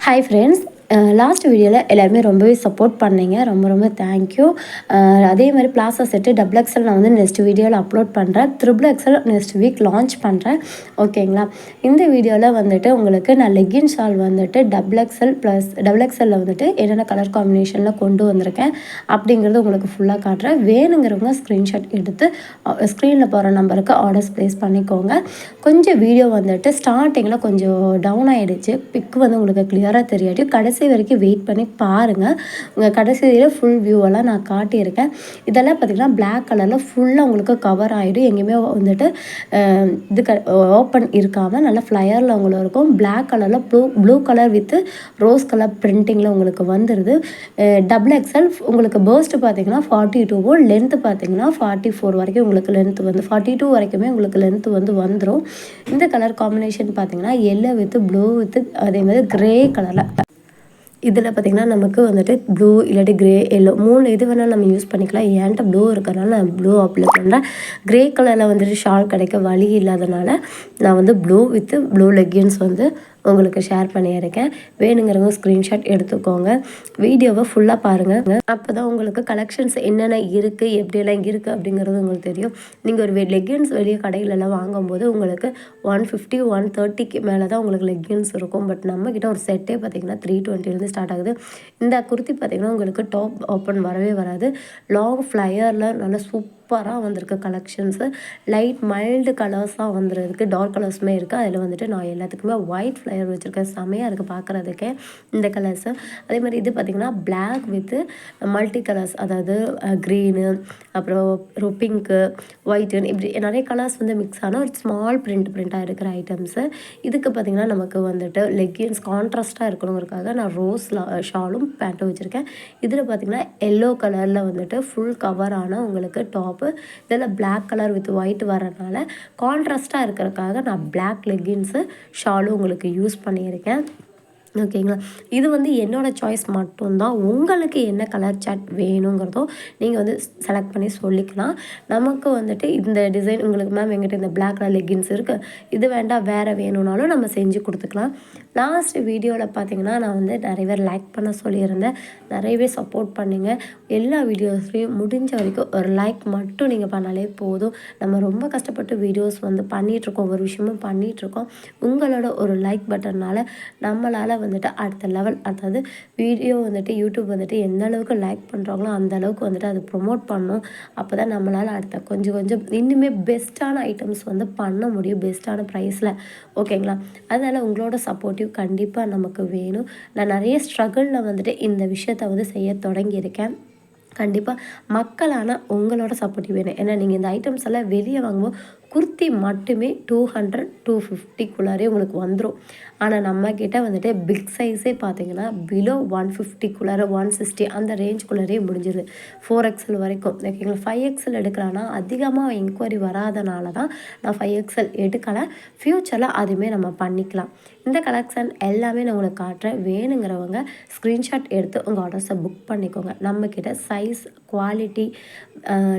Hi friends, last வீடியோவில் எல்லாருமே ரொம்பவே சப்போர்ட் பண்ணீங்க. ரொம்ப ரொம்ப தேங்க்யூ. அதே மாதிரி பிளாசா செட்டு டபுள் எக்ஸல் நான் வந்து நெக்ஸ்ட் வீடியோவில் அப்லோட் பண்ணுறேன். Triple XL next week launch பண்ணுறேன். ஓகேங்களா? இந்த வீடியோவில் வந்துட்டு உங்களுக்கு நான் லெக்கின் ஷால் வந்துட்டு டபுள் எக்ஸலில் வந்துட்டு என்னென்ன கலர் காம்பினேஷனில் கொண்டு வந்திருக்கேன் அப்படிங்கிறது உங்களுக்கு ஃபுல்லாக காட்டுறேன். வேணுங்கிறவங்க ஸ்க்ரீன்ஷாட் எடுத்து ஸ்க்ரீனில் போகிற நம்பருக்கு ஆர்டர்ஸ் ப்ளேஸ் பண்ணிக்கோங்க. கொஞ்சம் வீடியோ வந்துட்டு ஸ்டார்டிங்கில் கொஞ்சம் டவுன் ஆகிடுச்சு. பிக் வந்து உங்களுக்கு கிளியராக தெரியாட்டி கடைசி வரைக்கும் வெயிட் பண்ணி பாருங்கள். உங்கள் கடைசியில் ஃபுல் வியூவெல்லாம் நான் காட்டியிருக்கேன். இதெல்லாம் பார்த்திங்கன்னா பிளாக் கலரில் ஃபுல்லாக உங்களுக்கு கவர் ஆகிடும். எங்கேயுமே வந்துட்டு இது ஓப்பன் இருக்காமல் நல்லா ஃப்ளையரில் உங்களுக்கு இருக்கும். பிளாக் கலரில் blue colour with rose colour பிரிண்டிங்கில் உங்களுக்கு வந்துடுது. டபுள் எக்ஸல் உங்களுக்கு பர்ஸ்ட்டு பார்த்திங்கன்னா 42, லென்த்து பார்த்திங்கன்னா 44 வரைக்கும் உங்களுக்கு லென்த்து வந்து 42 வரைக்குமே உங்களுக்கு லென்த்து வந்து வந்துடும். இந்த கலர் காம்பினேஷன் பார்த்திங்கன்னா எல்லோ வித் ப்ளூ வித் அதே மாதிரி க்ரே கலரில். இதில் பார்த்திங்கன்னா நமக்கு வந்துட்டு ப்ளூ இல்லாட்டி க்ரே எல்லோ 3 இது வேணால் நம்ம யூஸ் பண்ணிக்கலாம். ஏன்ட்ட ப்ளூ இருக்கிறனால நான் ப்ளூ அப்ளை பண்ணுறேன். க்ரே கலரில் வந்துட்டு ஷால் கிடைக்க வழி இல்லாதனால நான் வந்து ப்ளூ வித் ப்ளூ லெக்கின்ஸ் வந்து உங்களுக்கு ஷேர் பண்ணியிருக்கேன். வேணுங்கிறவங்க ஸ்க்ரீன்ஷாட் எடுத்துக்கோங்க. வீடியோவை ஃபுல்லாக பாருங்கள். அப்போ தான் உங்களுக்கு கலெக்ஷன்ஸ் என்னென்ன இருக்குது, எப்படியெல்லாம் இருக்குது அப்படிங்கிறது உங்களுக்கு தெரியும். நீங்கள் ஒரு லெக்கின்ஸ் வெளியே கடையிலலாம் வாங்கும்போது உங்களுக்கு 150 130க்கு மேலே தான் உங்களுக்கு லெக்கின்ஸ் இருக்கும். பட் நம்மக்கிட்ட ஒரு செட்டே பார்த்திங்கன்னா 320 ஸ்டார்ட் ஆகுது. இந்த குர்த்தி பார்த்திங்கன்னா உங்களுக்கு டாப் ஓப்பன் வரவே வராது. லாங் ஃப்ளையரில் நல்லா சூப்பராக வந்திருக்கு கலெக்ஷன்ஸு. லைட் மைல்டு கலர்ஸாக வந்துருக்கு. டார்க் கலர்ஸுமே இருக்குது. அதில் வந்துட்டு நான் எல்லாத்துக்குமே ஒயிட் ஃப்ளையர் வச்சுருக்கேன். செமையாக இருக்குது பார்க்குறதுக்கே இந்த கலர்ஸு. அதே மாதிரி இது பார்த்திங்கன்னா பிளாக் வித்து மல்டி கலர்ஸ், அதாவது க்ரீனு, அப்புறம் பிங்க்கு, ஒயிட்டுன்னு இப்படி நிறைய கலர்ஸ் வந்து மிக்ஸ் ஆன ஒரு ஸ்மால் பிரிண்ட்டாக இருக்கிற ஐட்டம்ஸு. இதுக்கு பார்த்திங்கன்னா நமக்கு வந்துட்டு லெக்கின்ஸ் கான்ட்ராஸ்ட்டாக இருக்கணுங்கிறதுக்காக நான் ரோஸ் ஷாலும் பேண்ட்டும் வச்சுருக்கேன். இதில் பார்த்திங்கன்னா எல்லோ கலரில் வந்துட்டு ஃபுல் கவரான உங்களுக்கு டாப்பு. இதில் பிளாக் கலர் வித் ஒயிட் வரனால கான்ட்ராஸ்ட்டாக இருக்கிறதுக்காக நான் பிளாக் லெக்கின்ஸு ஷாலும் உங்களுக்கு யூஸ் பண்ணியிருக்கேன். ஓகேங்களா? இது வந்து என்னோடய சாய்ஸ் மட்டும்தான். உங்களுக்கு என்ன கலர் சார்ட் வேணுங்கிறதோ நீங்கள் வந்து செலக்ட் பண்ணி சொல்லிக்கலாம். நமக்கு வந்துட்டு இந்த டிசைன் உங்களுக்கு மேம் எங்கிட்ட இந்த பிளாக் கலர் லெக்கின்ஸ் இருக்குது, இது வேண்டாம் வேறு வேணும்னாலும் நம்ம செஞ்சு கொடுத்துக்கலாம். லாஸ்ட் வீடியோவில் பார்த்திங்கன்னா நான் வந்து நிறைய பேர் லைக் பண்ண சொல்லியிருந்தேன். நிறையவே சப்போர்ட் பண்ணிங்க. எல்லா வீடியோஸ்லேயும் முடிஞ்ச வரைக்கும் ஒரு லைக் மட்டும் நீங்கள் பண்ணாலே போதும். நம்ம ரொம்ப கஷ்டப்பட்டு வீடியோஸ் வந்து பண்ணிகிட்ருக்கோம், ஒரு விஷயமும் பண்ணிகிட்ருக்கோம். உங்களோட ஒரு லைக் பட்டனால் நம்மளால் வந்துட்டு அடுத்த லெவல், அதாவது வீடியோ வந்துட்டு யூடியூப் வந்துட்டு எந்த அளவுக்கு லைக் பண்ணுறாங்களோ அந்த அளவுக்கு வந்துட்டு அது ப்ரொமோட் பண்ணணும். அப்போ தான் நம்மளால் அடுத்த கொஞ்சம் இன்னுமே பெஸ்ட்டான ஐட்டம்ஸ் வந்து பண்ண முடியும், பெஸ்ட்டான ப்ரைஸில். ஓகேங்களா? அதனால் உங்களோட சப்போர்ட்டிவ் கண்டிப்பாக நமக்கு வேணும். நான் நிறைய ஸ்ட்ரகிளில் வந்துட்டு இந்த விஷயத்தை வந்து செய்ய தொடங்கியிருக்கேன். கண்டிப்பாக மக்களான உங்களோட சப்போர்ட்டிவ் வேணும். ஏன்னா நீங்கள் இந்த ஐட்டம்ஸ் எல்லாம் வெளியே வாங்கும்போது குர்த்தி மட்டுமே 200 250 உங்களுக்கு வந்துடும். ஆனால் நம்மக்கிட்ட வந்துட்டு பிக் சைஸே பார்த்திங்கன்னா பிலோ 150 160 அந்த ரேஞ்சுக்குள்ளே முடிஞ்சிருது. 4XL வரைக்கும். ஓகேங்களா? 5XL எடுக்கலான்னா அதிகமாக என்கொயரி வராதனால தான் நான் 5XL எடுக்கலை. ஃப்யூச்சரில் அதுவுமே நம்ம பண்ணிக்கலாம். இந்த கலெக்ஷன் எல்லாமே நான் உங்களுக்கு காட்டுறேன். வேணுங்கிறவங்க ஸ்க்ரீன்ஷாட் எடுத்து உங்கள் ஆர்டர்ஸை புக் பண்ணிக்கோங்க. நம்மக்கிட்ட சைஸ், குவாலிட்டி,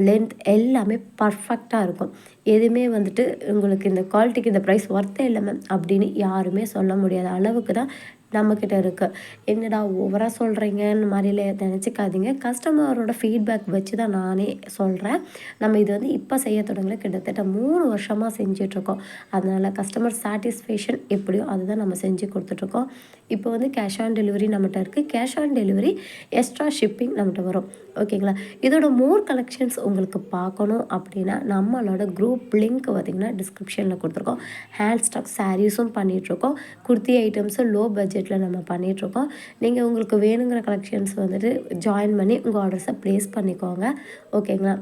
லென்த் எல்லாமே பர்ஃபெக்டாக இருக்கும். எதுவுமே வந்துட்டு உங்களுக்கு இந்த குவாலிட்டிக்கு இந்த ப்ரைஸ் ஒர்த்தே இல்லை மேம் அப்படின்னு யாருமே சொல்ல முடியாத அளவுக்கு தான் நம்மக்கிட்ட இருக்குது. என்னடா ஓவராக சொல்கிறீங்கன்னு மாதிரிலாம் நினச்சிக்காதீங்க. கஸ்டமரோட ஃபீட்பேக் வச்சு தான் நானே சொல்கிறேன். நம்ம இது வந்து இப்போ செய்ய தொடங்கல, கிட்டத்தட்ட 3 வருஷமாக செஞ்சிட்ருக்கோம். அதனால் கஸ்டமர் சாட்டிஸ்ஃபேக்ஷன் எப்படியோ அதுதான் நம்ம செஞ்சு கொடுத்துட்ருக்கோம். இப்போ வந்து கேஷ் ஆன் டெலிவரி நம்மகிட்ட இருக்குது. Cash on delivery extra shipping நம்மகிட்ட வரும். ஓகேங்களா? இதோட மோர் கலெக்ஷன்ஸ் உங்களுக்கு பார்க்கணும் அப்படின்னா நம்மளோட குரூப் லிங்க் பார்த்திங்கன்னா டிஸ்கிரிப்ஷனில் கொடுத்துருக்கோம். ஹேண்ட் ஸ்டாக் சாரீஸும் பண்ணிகிட்ருக்கோம். குர்த்தி ஐட்டம்ஸும் லோ பட்ஜெட்டில் நம்ம பண்ணிகிட்ருக்கோம். நீங்கள் உங்களுக்கு வேணுங்கிற கலெக்ஷன்ஸ் வந்துட்டு ஜாயின் பண்ணி உங்கள் ஆர்டர்ஸை ப்ளேஸ் பண்ணிக்கோங்க. ஓகேங்களா?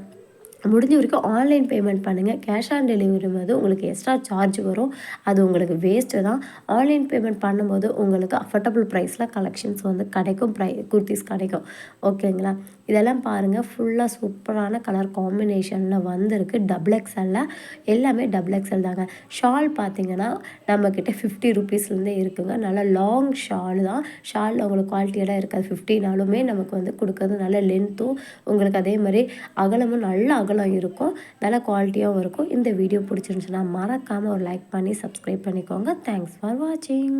முடிஞ்ச வரைக்கும் ஆன்லைன் பேமெண்ட் பண்ணுங்கள். கேஷ் ஆன் டெலிவரி போது உங்களுக்கு எக்ஸ்ட்ரா சார்ஜ் வரும். அது உங்களுக்கு வேஸ்ட்டு தான். ஆன்லைன் பேமெண்ட் பண்ணும்போது உங்களுக்கு அஃபோர்டபுள் ப்ரைஸில் கலெக்ஷன்ஸ் வந்து கிடைக்கும், குர்த்திஸ் கிடைக்கும். ஓகேங்களா? இதெல்லாம் பாருங்கள். ஃபுல்லாக சூப்பரான கலர் காம்பினேஷனில் வந்திருக்கு. டபுள் எக்ஸலில் எல்லாமே டபுள் எக்ஸல் தாங்க. ஷால் பார்த்திங்கன்னா நம்மக்கிட்ட 50 ருபீஸ்லேருந்தே இருக்குங்க. நல்லா லாங் ஷால் தான். ஷாலில் உங்களுக்கு குவாலிட்டியெல்லாம் இருக்காது. 50நாலுமே நமக்கு வந்து கொடுக்குறது நல்ல லென்த்தும் உங்களுக்கு அதே மாதிரி அகலமும் நல்ல அகலம் இருக்கும். நல்ல குவாலிட்டியாகவும் இருக்கும். இந்த வீடியோ பிடிச்சிருந்துச்சுன்னா மறக்காமல் ஒரு லைக் பண்ணி சப்ஸ்கிரைப் பண்ணிக்கோங்க. தேங்க்ஸ் ஃபார் வாட்சிங்.